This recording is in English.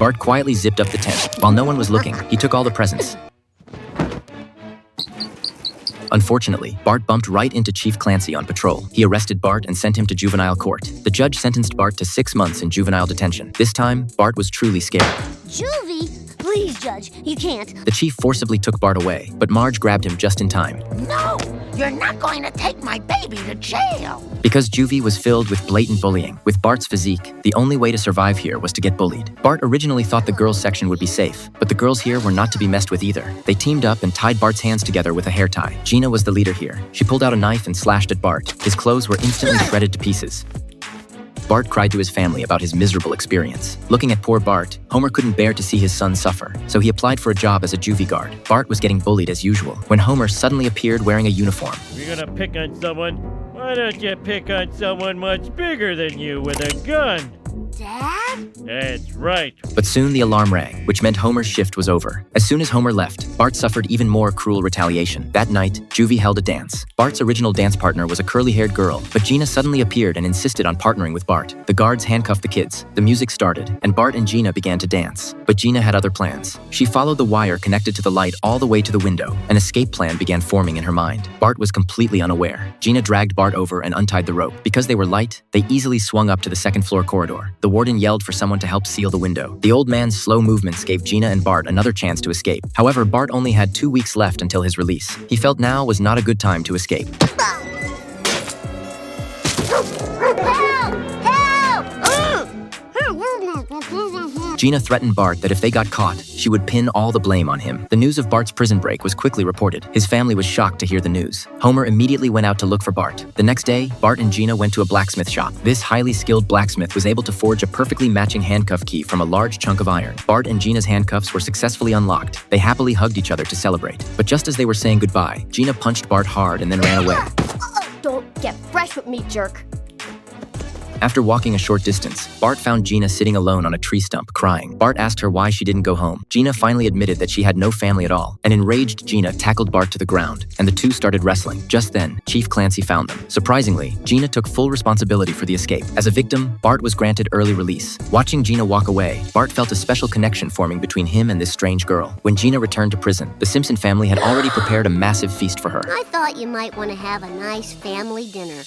Bart quietly zipped up the tent. While no one was looking, he took all the presents. Unfortunately, Bart bumped right into Chief Clancy on patrol. He arrested Bart and sent him to juvenile court. The judge sentenced Bart to 6 months in juvenile detention. This time, Bart was truly scared. Juvie? Please, Judge, you can't. The chief forcibly took Bart away, but Marge grabbed him just in time. No, you're not going to take my baby to jail. Because juvie was filled with blatant bullying. With Bart's physique, the only way to survive here was to get bullied. Bart originally thought the girls' section would be safe, but the girls here were not to be messed with either. They teamed up and tied Bart's hands together with a hair tie. Gina was the leader here. She pulled out a knife and slashed at Bart. His clothes were instantly shredded to pieces. Bart cried to his family about his miserable experience. Looking at poor Bart, Homer couldn't bear to see his son suffer, so he applied for a job as a juvie guard. Bart was getting bullied as usual, when Homer suddenly appeared wearing a uniform. If you're gonna pick on someone, why don't you pick on someone much bigger than you with a gun? Dad? That's right. But soon the alarm rang, which meant Homer's shift was over. As soon as Homer left, Bart suffered even more cruel retaliation. That night, juvie held a dance. Bart's original dance partner was a curly-haired girl, but Gina suddenly appeared and insisted on partnering with Bart. The guards handcuffed the kids, the music started, and Bart and Gina began to dance. But Gina had other plans. She followed the wire connected to the light all the way to the window. An escape plan began forming in her mind. Bart was completely unaware. Gina dragged Bart over and untied the rope. Because they were light, they easily swung up to the second-floor corridor. The warden yelled for someone to help seal the window. The old man's slow movements gave Gina and Bart another chance to escape. However, Bart only had 2 weeks left until his release. He felt now was not a good time to escape. Gina threatened Bart that if they got caught, she would pin all the blame on him. The news of Bart's prison break was quickly reported. His family was shocked to hear the news. Homer immediately went out to look for Bart. The next day, Bart and Gina went to a blacksmith shop. This highly skilled blacksmith was able to forge a perfectly matching handcuff key from a large chunk of iron. Bart and Gina's handcuffs were successfully unlocked. They happily hugged each other to celebrate. But just as they were saying goodbye, Gina punched Bart hard and then ran away. Don't get fresh with me, jerk. After walking a short distance, Bart found Gina sitting alone on a tree stump, crying. Bart asked her why she didn't go home. Gina finally admitted that she had no family at all. An enraged Gina tackled Bart to the ground, and the two started wrestling. Just then, Chief Clancy found them. Surprisingly, Gina took full responsibility for the escape. As a victim, Bart was granted early release. Watching Gina walk away, Bart felt a special connection forming between him and this strange girl. When Gina returned to prison, the Simpson family had already prepared a massive feast for her. I thought you might want to have a nice family dinner.